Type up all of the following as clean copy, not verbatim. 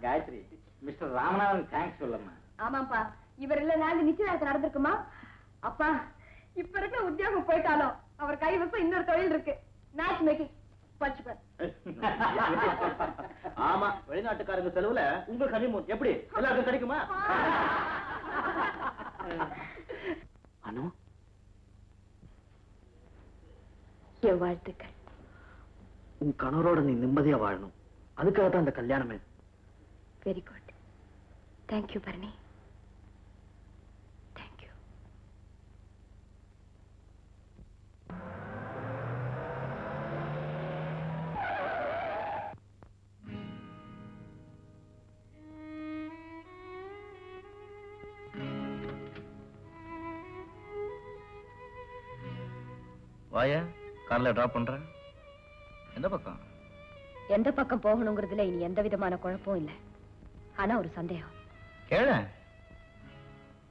Gayatri, mister Ramanathan thanks சொல்லம்மா. ஆமாப்பா, இவர் இல்லைன்னா நிச்சயதார்த்தம் நடந்திருக்குமா? அப்பா, இப்ப இருக்கிற உத்தியோகம் போயிட்டாலும் அவர் கைவசம் இன்னொரு தொழில் இருக்கு, மேட்ச் மேக்கிங். ஆமா, வெளிநாட்டுக்காரங்க செலவுல உங்க ஹனிமூன் எப்படி எல்லாருக்கும் கிடைக்குமா? அனு, என் வாழ்த்துக்கள். உன் கணவரோட நீ நிம்மதியா வாழணும், அதுக்காக தான் அந்த கல்யாணமே. Very good. Thank you Bharani. Thank you. வாயா, கார்ல டிராப் பண்றேன். எந்த பக்கம்? எந்த பக்கம் போகணுங்கிறதுல இனி எந்த விதமான குழப்பம் இல்லை. ஆனா ஒரு சந்தேகம். கேள.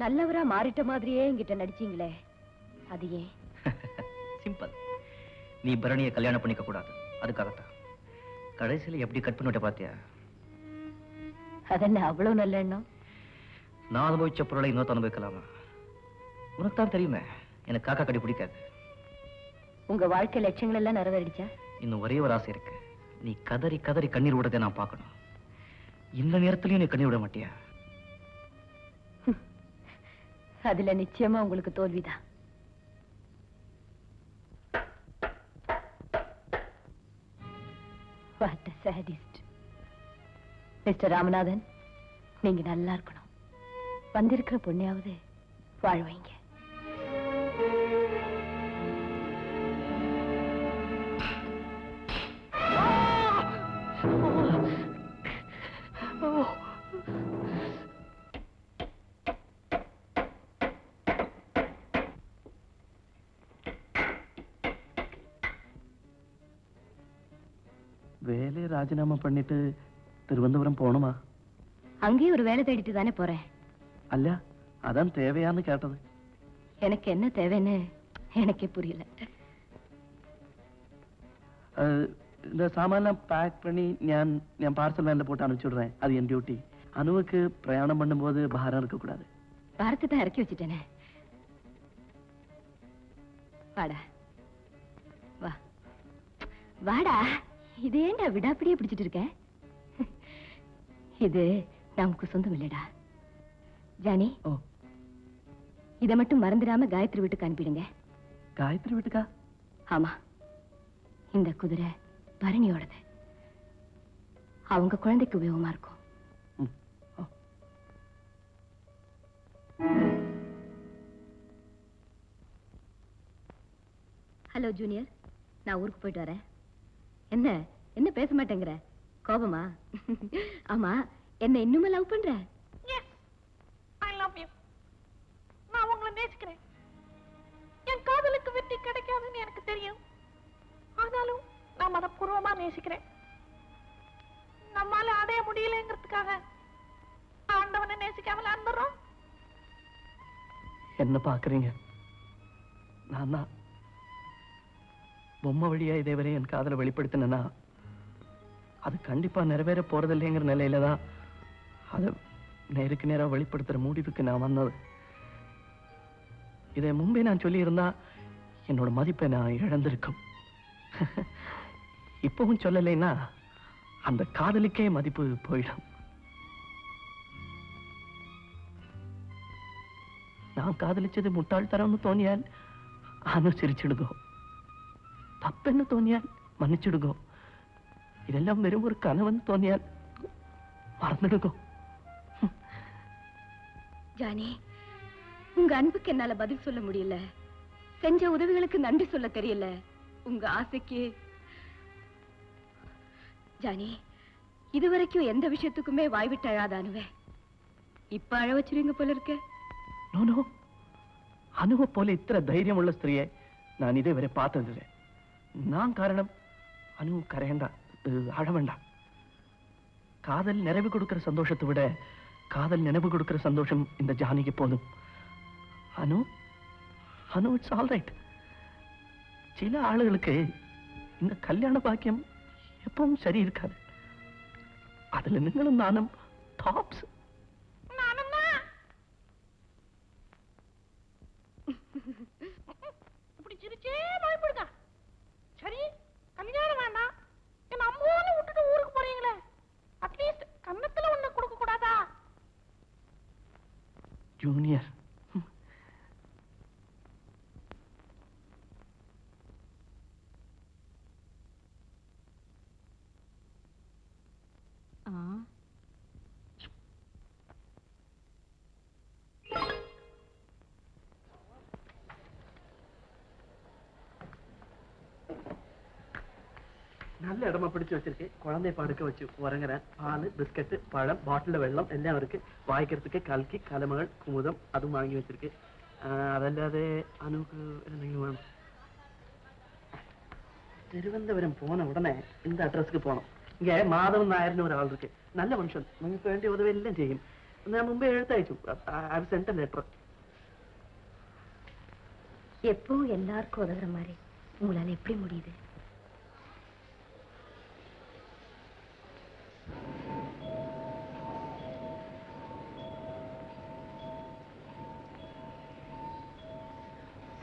நல்லவரா மாறிட்ட மாதிரியே என்கிட்ட நடிச்சீங்களே, அது ஏன்? சிம்பிள். நீ பரணியை கல்யாணம் பண்ணிக்க கூடாது, அதுக்காகத்தான். கடைசியில எப்படி கட் பண்ணிட்ட பாத்தியா? அதென்ன அவ்வளவு நல்ல எண்ணம்? நான் அனுபவிச்ச பொருளை இன்னொரு அனுபவிக்கலாமா? உனக்கு தான் தெரியுமே, எனக்கு காக்கா கடி பிடிக்காது. உங்க வாழ்க்கை லட்சியங்கள் எல்லாம் நிறைவேறிடுச்சா? இன்னும் ஒரே ஒரு ஆசை இருக்கு. நீ கதறி கதறி கண்ணீர் விடுறதை நான் பார்க்கணும். இந்த நேரத்திலயும் நீ கண்ணீர் விட மாட்டியா? அதுல நிச்சயமா உங்களுக்கு தோல்விதான். What a sadist. Mister Ramanathan, நீங்க நல்லா இருக்கணும். வந்திருக்கிற பொண்ணையாவது வாழ வைங்க. வேலையை ராஜினாமா பண்ணிட்டு திருவனந்தபுரம் போகணுமா? அங்கேயும் ஒரு வேலை தேடிட்டு தானே போறேன். அல்ல, அதான் தேவையான்னு கேட்டது. எனக்கு என்ன தேவைன்னு எனக்கே புரியல. இந்த சாமான்லாம் பேக் பண்ணி நான் பார்சல் வேன்ல போட்டு அனுப்பிச்சுடுறேன். அது என் டியூட்டி. அனுவுக்கு பிரயாணம் பண்ணும்போது பாரம் இருக்கக்கூடாது. பாரத்தை தான் இறக்கி வச்சுட்டேனே. வாடா, வா வாடா. இது ஏன்டா விடாப்பிடியே பிடிச்சிட்டு இருக்க? இது நமக்கு சொந்தம் இல்லடா ஜானி. இதை மட்டும் மறந்துடாம காயத்ரி வீட்டுக்கு அனுப்பிடுங்க. காயத்ரி வீட்டுக்கா? ஆமா, இந்த குதிரை பரணியோடது. அவங்க குழந்தைக்கு உபயோகமா இருக்கும். ஹலோ ஜூனியர், நான் ஊருக்கு போயிட்டு வரேன். என்ன என்ன பேச மாட்டேங்கிற? கோபமா? ஆமா, என்ன இன்னுமே லவ் பண்ற? I love you. நான் உங்களை நேசிக்கிறேன். என் காதலுக்கு வெற்றி கிடைக்காதுன்னு எனக்கு தெரியும். ஆனாலும் நான் மனப்பூர்வமா நேசிக்கிறேன். நம்மால அடைய முடியலங்கிறதுக்காக ஆண்டவனை நேசிக்காமல இருந்துறோம். என்ன பாக்குறீங்க? நான் பொம்மை வழியா இதேவரை என் காதலை வெளிப்படுத்தினா அது கண்டிப்பா நிறைவேற போறதில்லைங்கிற நிலையில தான் அதை நேருக்கு நேரம் வெளிப்படுத்துற முடிவுக்கு நான் வந்தது. இதை முன்பே நான் சொல்லி இருந்தா என்னோட மதிப்பை நான் இழந்திருக்கும். இப்பவும் சொல்லலைன்னா அந்த காதலுக்கே மதிப்பு போயிடும். நான் காதலிச்சது முட்டாள்தரம்னு தோணியால் அனுசரிச்சிடுங்கோ, தப்பென்னு தோணியால் மன்னிச்சிடுங்கோ, இதெல்லாம் வெறும் ஒரு கனவன் தோணியால் மறந்துடுங்கோ. ஜானி, உங்க அன்புக்கு என்னால பதில் சொல்ல முடியல. செஞ்ச உதவிகளுக்கு நன்றி சொல்ல தெரியல. உங்க ஆசைக்கு ஜானி, இதுவரைக்கும் எந்த விஷயத்துக்குமே வாய்விட்டு அழாதானுவே இப்ப அழ வச்சிருங்க போல இருக்க. நோ, அனுவ போல இத்தனை தைரியம் உள்ள ஸ்திரியை நான் இதேவரை பார்த்ததில்லை. நான் காரணம். அனு கரையண்டா, அழ வேண்டாம். காதல் நிறைவு கொடுக்கிற சந்தோஷத்தை விட காதல் நினைவு கொடுக்கிற சந்தோஷம் இந்த ஜானிக்கு போதும். அனு, இட்ஸ் ஆல் ரைட். சில ஆளுகளுக்கு இந்த கல்யாண பாக்கியம் எப்பவும் சரி இருக்காது. அதுல நீங்களும் நானும் டாப்ஸ். நானும் தான். இப்படி சிரிச்சே பயப்படுங்க. சரி, கல்யாணம் வேண்டாம், என் அம்மாவும் விட்டுட்டு ஊருக்கு போறீங்களே, அட்லீஸ்ட் கன்னத்துல ஒண்ணு கொடுக்க கூடாதா? ஜூனியர், நல்ல இடமா பிடிச்சு வச்சிருக்கு. குழந்தைய படுக்க வச்சு உறங்குறேன். பால், பிஸ்கட், பழம், பாட்டில் வெள்ளம் எல்லாம் இருக்கு. வாய்க்கிறதுக்கு கல்கி, கலமகள், குமுதம் அதுவும் வாங்கி வச்சிருக்கு. அதல்லாതെ அனுக்கு എന്തെങ്കിലും வேணும். திருவனந்தபுரம் போன உடனே இந்த அட்ரஸ்க்கு போனோம். இங்க மாதவன் நாயர்னு ஒரு ஆள் இருக்கு. நல்ல மனுஷன், നിങ്ങൾക്ക് വേണ്ടി ഉദവി എല്ലാം ചെയ്യും. ഞാൻ മുമ്പേ എഴുത്തയച്ചു. I have sent a letter. எப்போ எல்லாருக்கும் உதவுற மாதிரி உங்களால எப்படி முடியுது?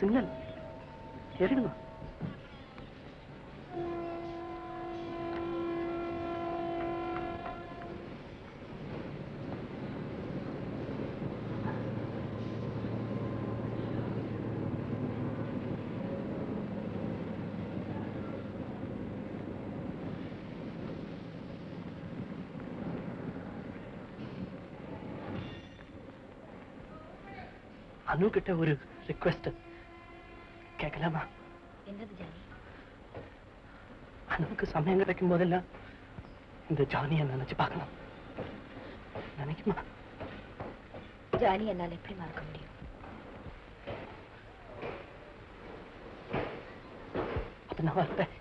சிக்னல் ஏறிடுங்க. அனு கிட்ட ஒரு ரிக்வெஸ்ட் கேட்கலாமா? என்னது ஜானி? அனுக்கு சமயம் கிடைக்கும் போதெல்லாம் இந்த ஜானியை நினைச்சு பார்க்கலாம். நினைக்குமா? ஜானி என்னால் எப்படி மறக்க முடியும்? அப்ப நான் வரேன்.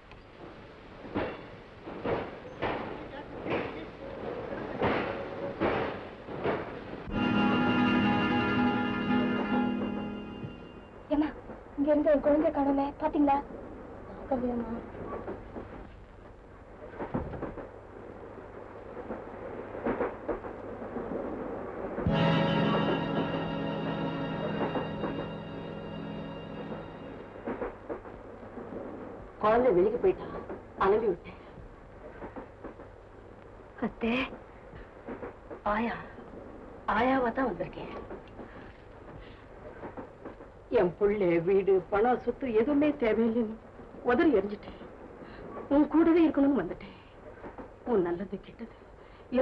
இங்க இருந்து ஒரு குழந்தை காணுமே, பாத்தீங்களா? கல்யாணமா? குழந்தை வெளியே போயிட்டா, அனுப்பி விட்டேன். அத்தே, ஆயாவா தான் வந்திருக்கேன். என் புள்ள, வீடு, பணம், சொத்து எதுவுமே தேவையில்லைன்னு உதறி எரிஞ்சிட்டேன். உன் கூடவே இருக்கணும்னு வந்துட்டேன். உன் நல்லது கெட்டது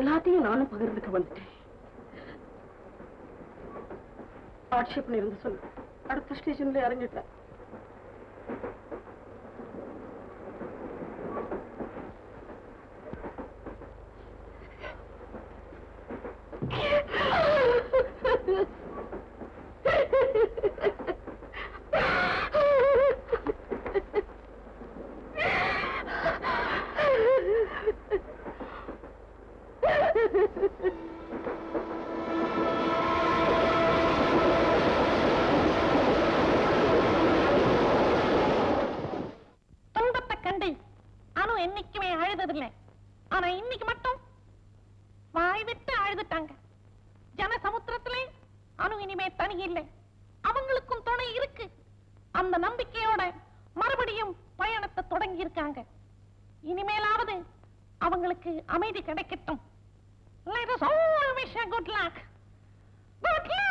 எல்லாத்தையும் நானும் பகிர்ந்துக்க வந்துட்டேன். ஆட்சேபனை இருந்து சொல்லு, அடுத்த ஸ்டேஷன்ல இறங்கிட்டேன். துன்பத்தை கண்டு அனு என்னைக்குமே அழுததில்லை. ஆனா இன்னைக்கு மட்டும் வாய் விட்டு அழுதுட்டாங்க. ஜன சமுத்திரத்திலே அனு இனிமே தனி இல்லை, அவங்களுக்கும் துணை இருக்கு. அந்த நம்பிக்கையோட மறுபடியும் பயணத்தை தொடங்கி இருக்காங்க. இனிமேலாவது அவங்களுக்கு அமைதி கிடைக்கட்டும். Let us all wish a good luck. Good luck!